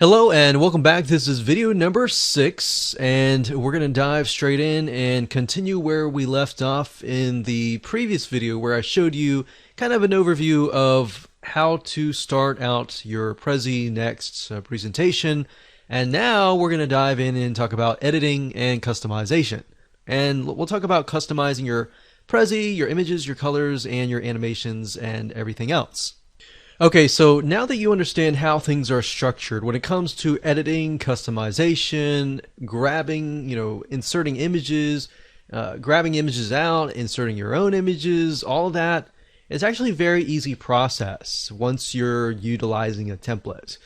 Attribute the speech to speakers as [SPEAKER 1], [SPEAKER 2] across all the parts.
[SPEAKER 1] Hello and welcome back. This is video number 6 and we're going to dive straight in and continue where we left off in the previous video where I showed you kind of an overview of how to start out your Prezi Next presentation. And now we're going to dive in and talk about editing and customization. And we'll talk about customizing your Prezi, your images, your colors, and your animations and everything else. Okay, so now that you understand how things are structured when it comes to editing, customization, grabbing, inserting images, grabbing images out, inserting your own images, all of that, it's actually a very easy process once you're utilizing a template.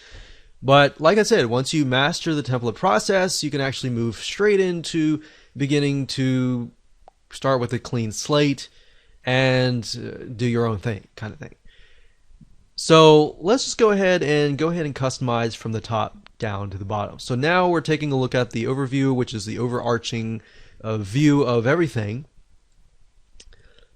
[SPEAKER 1] But like I said, once you master the template process, you can actually move straight into beginning to start with a clean slate and do your own thing, kind of thing. So let's just go ahead and customize from the top down to the bottom. So now we're taking a look at the overview, which is the overarching view of everything.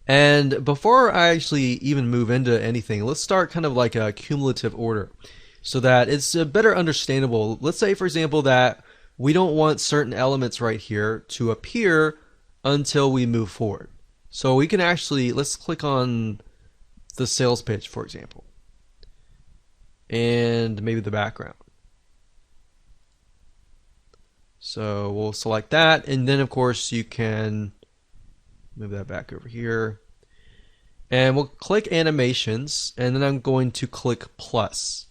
[SPEAKER 1] And before I actually even move into anything, let's start kind of like a cumulative order so that it's better understandable. Let's say, for example, that we don't want certain elements right here to appear until we move forward. So we can actually, let's click on the sales pitch, for example, and maybe the background. So we'll select that, and then of course you can move that back over here, and we'll click animations, and then I'm going to click plus.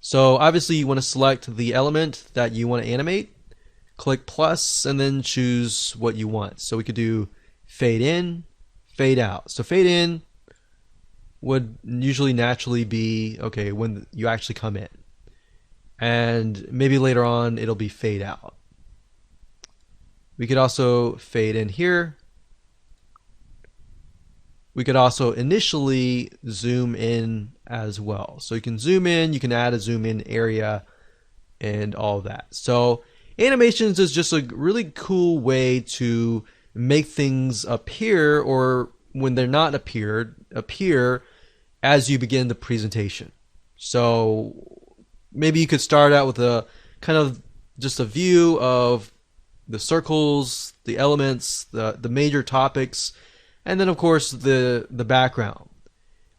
[SPEAKER 1] So obviously you want to select the element that you want to animate, click plus, and then choose what you want. So we could do fade in, fade out. So fade in would usually naturally be okay when you actually come in, and maybe later on it'll be fade out. We could also fade in here. We could also initially zoom in as well. So you can zoom in, you can add a zoom in area and all that. So animations is just a really cool way to make things appear, or when they're not appear as you begin the presentation. So maybe you could start out with a kind of just a view of the circles, the elements, the major topics, and then of course the background.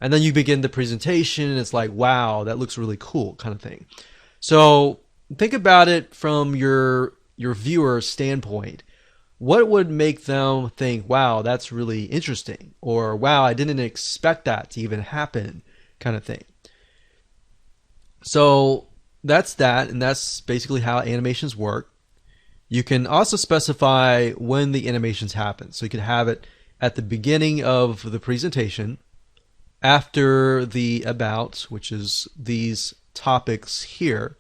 [SPEAKER 1] And then you begin the presentation and it's like, wow, that looks really cool, kind of thing. So think about it from your viewer's standpoint. What would make them think, wow, that's really interesting, or wow, I didn't expect that to even happen, kind of thing. So that's that, and that's basically how animations work. You can also specify when the animations happen. So you can have it at the beginning of the presentation, after the about, which is these topics here.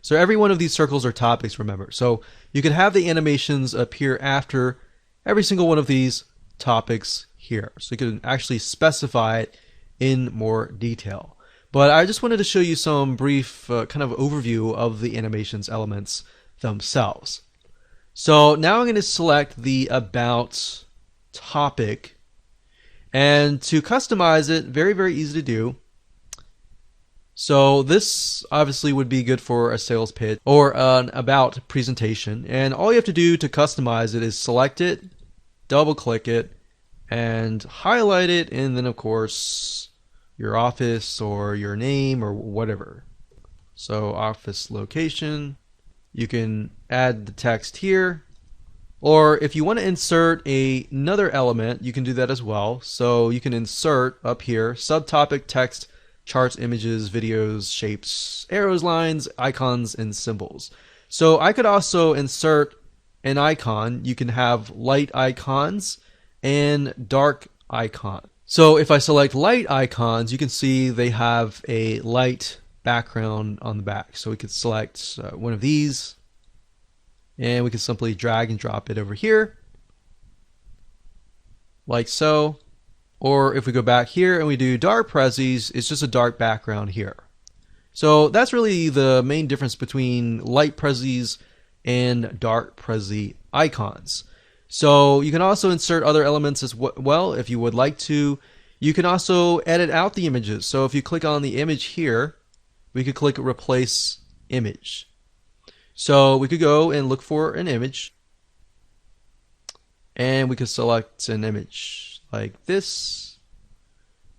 [SPEAKER 1] So every one of these circles are topics, remember. So you can have the animations appear after every single one of these topics here. So you can actually specify it in more detail. But I just wanted to show you some brief kind of overview of the animations elements themselves. So now I'm going to select the about topic. And to customize it, very, very easy to do. So this obviously would be good for a sales pitch or an about presentation. And all you have to do to customize it is select it, double click it, and highlight it, and then of course your office or your name or whatever. So office location, you can add the text here. Or if you want to insert another element, you can do that as well. So you can insert up here, subtopic text, charts, images, videos, shapes, arrows, lines, icons, and symbols. So I could also insert an icon. You can have light icons and dark icons. So if I select light icons, you can see they have a light background on the back. So we could select one of these, and we can simply drag and drop it over here, like so. Or if we go back here and we do dark Prezis, it's just a dark background here. So that's really the main difference between light Prezis and dark Prezi icons. So you can also insert other elements as well if you would like to. You can also edit out the images. So if you click on the image here, we could click replace image. So we could go and look for an image, and we could select an image like this,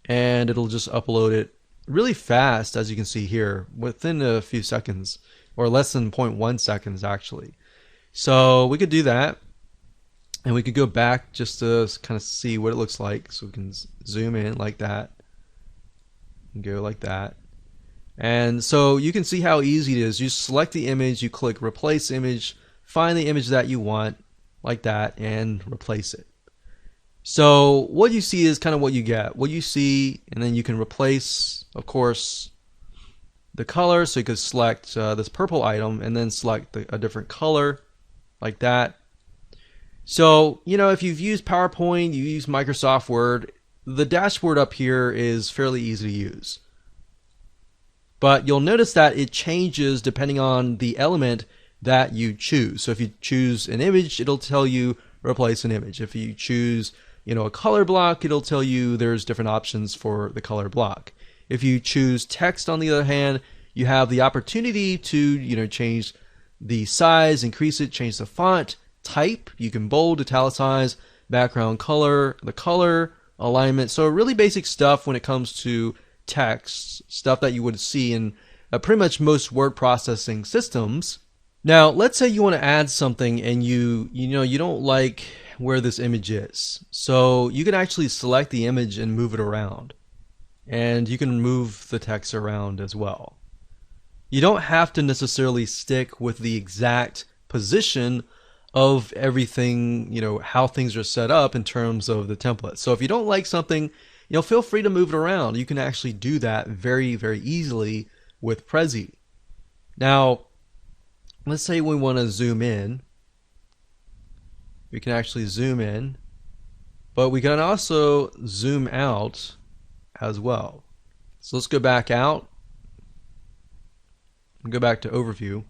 [SPEAKER 1] and it'll just upload it really fast, as you can see here, within a few seconds, or less than 0.1 seconds actually. So we could do that, and we could go back just to kind of see what it looks like. So we can zoom in like that and go like that. And so you can see how easy it is. You select the image, you click replace image, find the image that you want like that, and replace it. So what you see is kind of what you get. What you see, and then you can replace, of course, the color. So you could select this purple item and then select a different color like that. So, you know, if you've used PowerPoint, you use Microsoft Word, the dashboard up here is fairly easy to use. But you'll notice that it changes depending on the element that you choose. So if you choose an image, it'll tell you replace an image. If you choose, you know, a color block, it'll tell you there's different options for the color block. If you choose text, on the other hand, you have the opportunity to, you know, change the size, increase it, change the font type. You can bold, italicize, background color, the color, alignment. So really basic stuff when it comes to text, stuff that you would see in pretty much most word processing systems. Now, let's say you want to add something and you don't like where this image is. So you can actually select the image and move it around. And you can move the text around as well. You don't have to necessarily stick with the exact position of everything, you know, how things are set up in terms of the template. So if you don't like something, you know, feel free to move it around. You can actually do that very, very easily with Prezi. Now, let's say we want to zoom in. We can actually zoom in, but we can also zoom out as well. So let's go back out and go back to overview.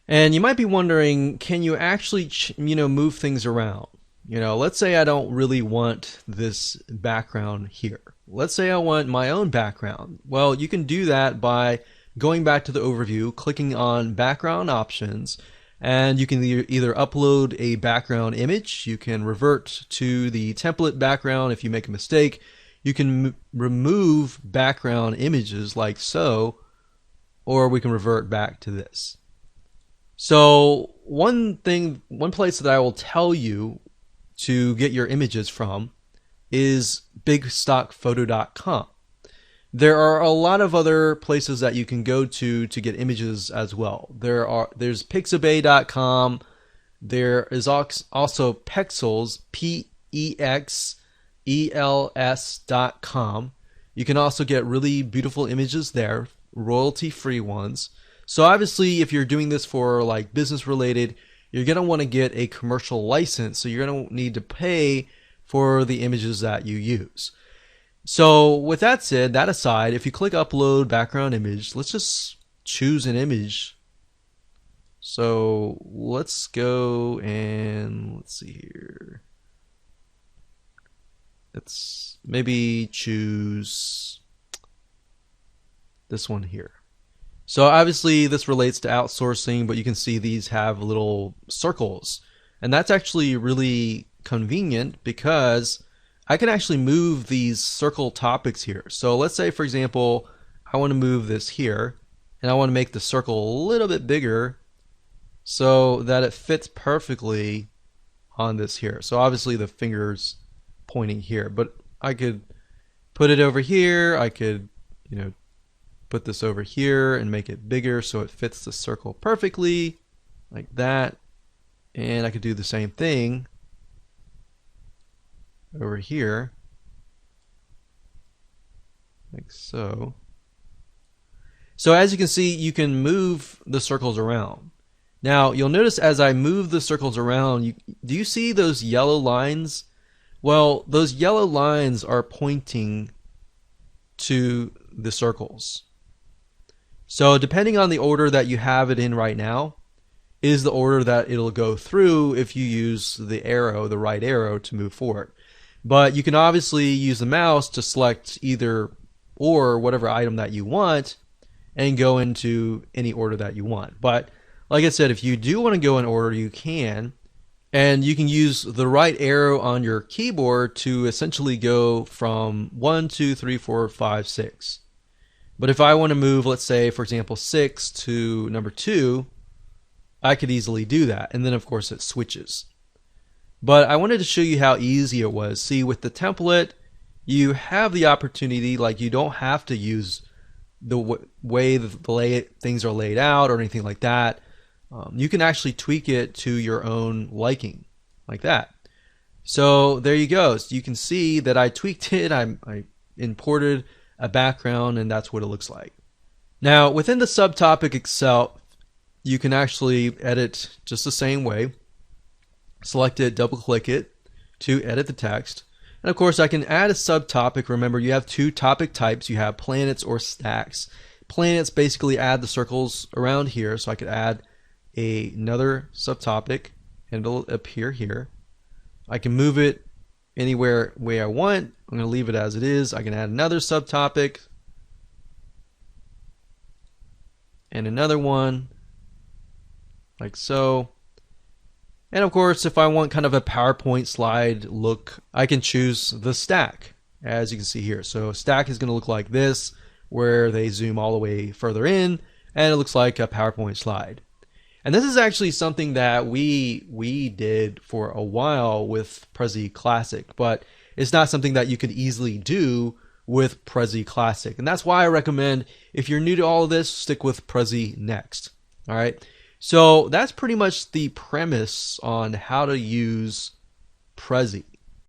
[SPEAKER 1] And you might be wondering, can you actually, move things around? You know, let's say I don't really want this background here. Let's say I want my own background. Well, you can do that by going back to the overview, clicking on background options, and you can either upload a background image, you can revert to the template background if you make a mistake, you can remove background images like so, or we can revert back to this. So one place that I will tell you to get your images from is bigstockphoto.com. There are a lot of other places that you can go to get images as well. There's pixabay.com. There is also Pexels, PEXELS.com. You can also get really beautiful images there, royalty-free ones. So obviously, if you're doing this for like business related, you're going to want to get a commercial license. So you're going to need to pay for the images that you use. So with that said, that aside, if you click upload background image, let's just choose an image. So let's go and let's see here. Let's maybe choose this one here. So obviously this relates to outsourcing, but you can see these have little circles. And that's actually really convenient because I can actually move these circle topics here. So let's say, for example, I want to move this here, and I want to make the circle a little bit bigger so that it fits perfectly on this here. So obviously the finger's pointing here, but I could put it over here. I could, put this over here and make it bigger so it fits the circle perfectly, like that. And I could do the same thing over here, like so. So as you can see, you can move the circles around. Now you'll notice as I move the circles around, do you see those yellow lines? Well, those yellow lines are pointing to the circles. So depending on the order that you have it in right now is the order that it'll go through if you use the arrow, the right arrow, to move forward. But you can obviously use the mouse to select either or whatever item that you want, and go into any order that you want. But like I said, if you do want to go in order, you can. And you can use the right arrow on your keyboard to essentially go from 1, 2, 3, 4, 5, 6. But if I want to move, let's say, for example, 6 to number 2, I could easily do that. And then, of course, it switches. But I wanted to show you how easy it was. See, with the template, you have the opportunity, like you don't have to use the way the things are laid out or anything like that. You can actually tweak it to your own liking, like that. So there you go. So you can see that I tweaked it. I imported a background, and that's what it looks like. Now, within the subtopic itself, you can actually edit just the same way. Select it, double click it to edit the text. And of course, I can add a subtopic. Remember, you have two topic types. You have planets or stacks. Planets basically add the circles around here, so I could add another subtopic and it'll appear here. I can move it anywhere way I want. I'm going to leave it as it is. I can add another subtopic and another one like so. And of course, if I want kind of a PowerPoint slide look, I can choose the stack, as you can see here. So stack is going to look like this, where they zoom all the way further in, and it looks like a PowerPoint slide. And this is actually something that we did for a while with Prezi Classic, but it's not something that you could easily do with Prezi Classic. And that's why I recommend, if you're new to all of this, stick with Prezi Next. All right. So that's pretty much the premise on how to use Prezi.